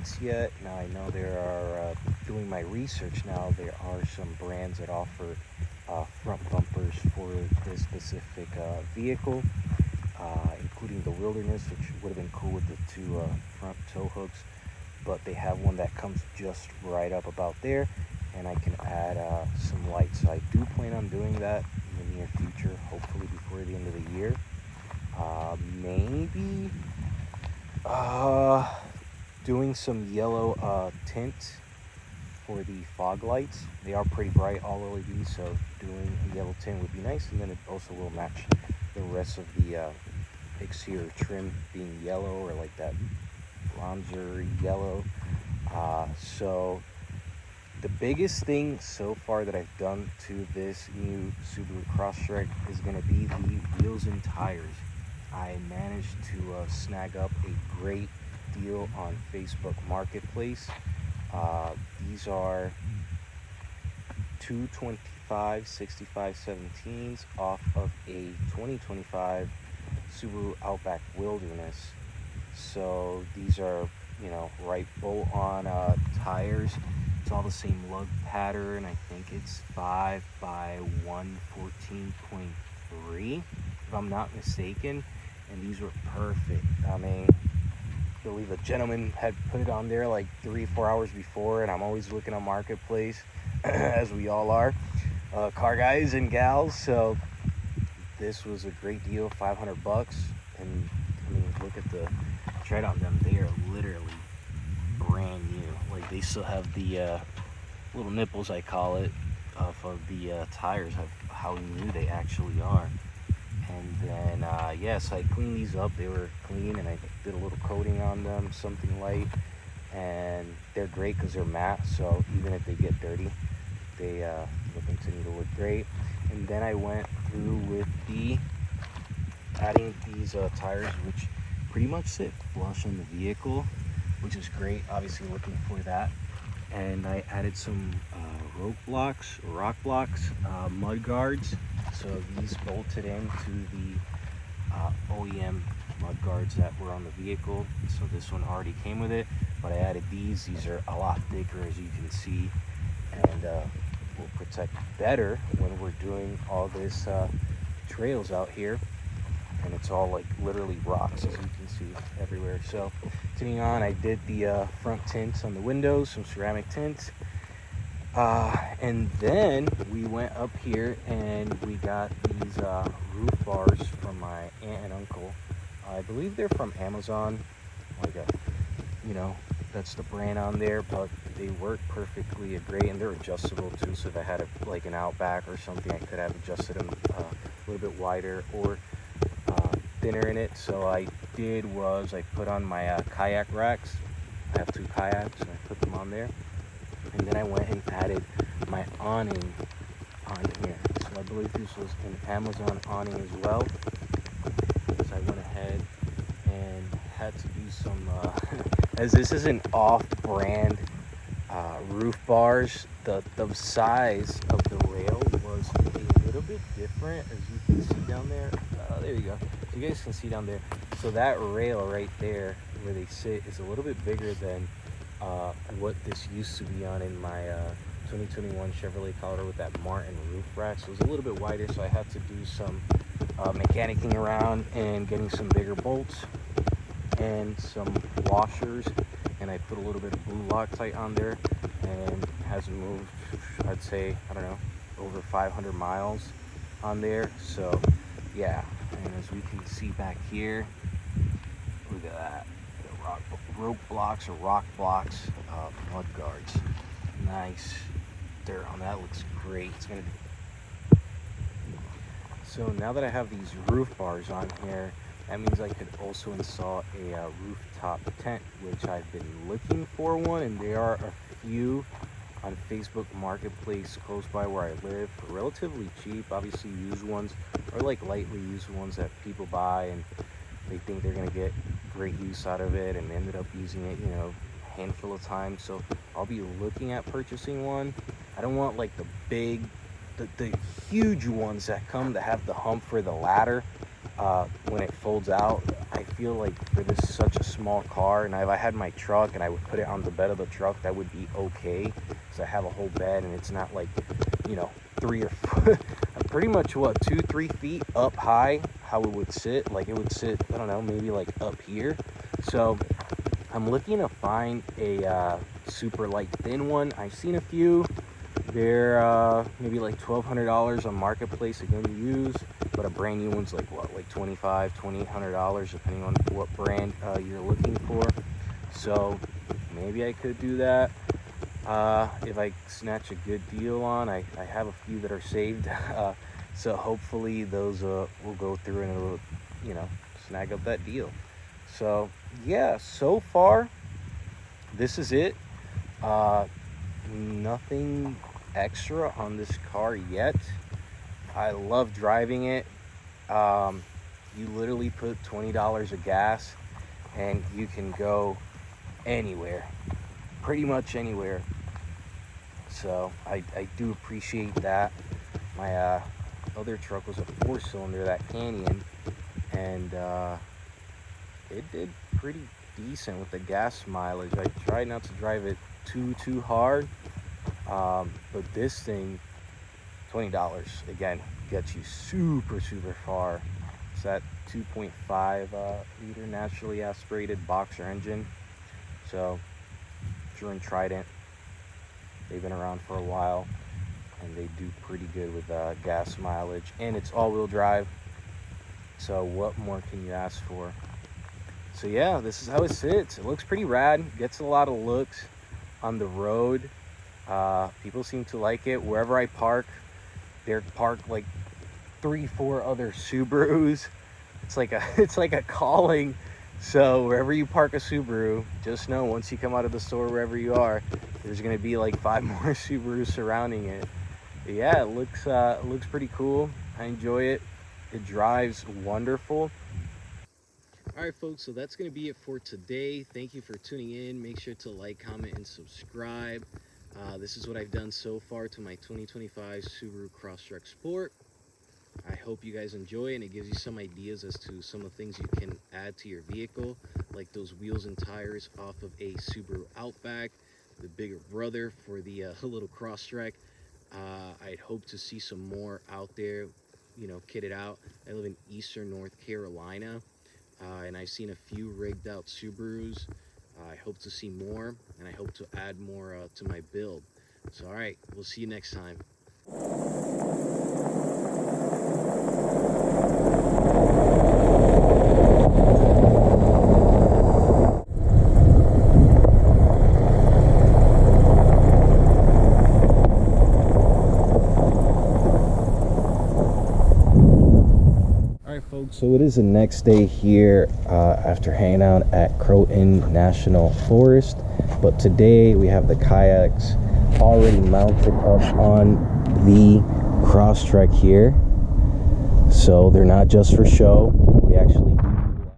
lights yet. Now I know there are, doing my research now, there are some brands that offer front bumpers for this specific vehicle, including the Wilderness, which would have been cool with the two front tow hooks. But they have one that comes just right up about there, and I can add some lights. So I do plan on doing that in the near future, hopefully before the end of the year. Maybe doing some yellow tint for the fog lights. They are pretty bright, all LED, so doing a yellow tint would be nice, and then it also will match the rest of the exterior trim being yellow, or like that bronzer yellow. So the biggest thing so far that I've done to this new Subaru Crosstrek is going to be the wheels and tires. I managed to snag up a great deal on Facebook Marketplace. These are 225 65 17s off of a 2025 Subaru Outback Wilderness. So these are, right bolt-on tires. It's all the same lug pattern. I think it's 5 by 114.3, if I'm not mistaken. And these were perfect. I mean, I believe a gentleman had put it on there like 3-4 hours before, and I'm always looking on Marketplace, as we all are, car guys and gals. So this was a great deal, $500. And I mean, look at the tread on them. They are literally brand new. Like, they still have the little nipples, I call it, off of the tires, of how new they actually are. And then yes, I cleaned these up. They were clean, and I did a little coating on them, something light, and they're great because they're matte, so even if they get dirty, they will continue to look great. And then I went through with the adding these tires, which pretty much sit flush on the vehicle, which is great. Obviously looking for that. And I added some rock blocks, mud guards. So these bolted into the OEM mud guards that were on the vehicle. So this one already came with it, but I added these. These are a lot thicker, as you can see, and will protect better when we're doing all this trails out here. And it's all like literally rocks, as you can see everywhere. So continuing on, I did the front tints on the windows, some ceramic tints. And then we went up here and we got these roof bars from my aunt and uncle. I believe they're from Amazon. Like that's the brand on there, but they work perfectly great, and they're adjustable too. So if I had like an Outback or something, I could have adjusted them a little bit wider or thinner in it. So I did was I put on my kayak racks. I have 2 kayaks, and I put them on there. And then I went and added my awning on here. So I believe this was an Amazon awning as well. So I went ahead and had to do some, as this is an off-brand roof bars, the size of the rail was a little bit different, as you can see down there. There you go. So you guys can see down there. So that rail right there where they sit is a little bit bigger than what this used to be on in my 2021 Chevrolet Colorado with that Martin roof rack. So it was a little bit wider, so I had to do some mechanicking around and getting some bigger bolts and some washers, and I put a little bit of blue Loctite on there, and it hasn't moved, I'd say, I don't know, over 500 miles on there. So yeah, and as we can see back here, look at that. Rope blocks or rock blocks, mud guards. Nice dirt on that, looks great. It's gonna be... So now that I have these roof bars on here, that means I could also install a rooftop tent, which I've been looking for one, and there are a few on Facebook Marketplace close by where I live for relatively cheap. Obviously used ones, or like lightly used ones that people buy and they think they're gonna get great use out of it, and ended up using it, a handful of times. So I'll be looking at purchasing one. I don't want like the big, the huge ones that have the hump for the ladder when it folds out. I feel like for this such a small car, and if I had my truck and I would put it on the bed of the truck, that would be okay, because I have a whole bed and it's not like, you know, 3 or 4 pretty much what, 2-3 feet up high, how it would sit. Like it would sit, I don't know, maybe like up here. So I'm looking to find a super light thin one. I've seen a few. They're maybe like $1,200 on Marketplace, again, used, but a brand new one's like what, like $2,800, depending on what brand you're looking for. So maybe I could do that if I snatch a good deal on. I have a few that are saved, so hopefully those will go through and it'll, you know, snag up that deal. So yeah, so far this is it. Nothing extra on this car yet. I love driving it. You literally put $20 of gas and you can go anywhere, pretty much anywhere. So I do appreciate that. My other truck was a 4-cylinder, that Canyon, and it did pretty decent with the gas mileage. I tried not to drive it too hard, but this thing, $20 again, gets you super far. It's that 2.5 liter naturally aspirated boxer engine. So Drew and Trident, they've been around for a while and they do pretty good with gas mileage, and it's all-wheel drive, so what more can you ask for? So yeah, this is how it sits. It looks pretty rad, gets a lot of looks on the road. People seem to like it. Wherever I park, they're parked like 3-4 other Subarus. It's like a calling. So wherever you park a Subaru, just know once you come out of the store, wherever you are, there's gonna be like 5 more Subarus surrounding it. But yeah, it looks pretty cool. I enjoy it. It drives wonderful. All right, folks, so that's going to be it for today. Thank you for tuning in. Make sure to like, comment, and subscribe. This is what I've done so far to my 2025 Subaru Crosstrek Sport. I hope you guys enjoy it, and it gives you some ideas as to some of the things you can add to your vehicle, like those wheels and tires off of a Subaru Outback, the bigger brother for the little Crosstrek. I'd hope to see some more out there, you know, kitted out. I live in Eastern North Carolina. And I've seen a few rigged out Subarus. I hope to see more, and I hope to add more to my build. So all right, we'll see you next time. So it is the next day here after hanging out at Croton National Forest, but today we have the kayaks already mounted up on the Crosstrek here, so they're not just for show. We actually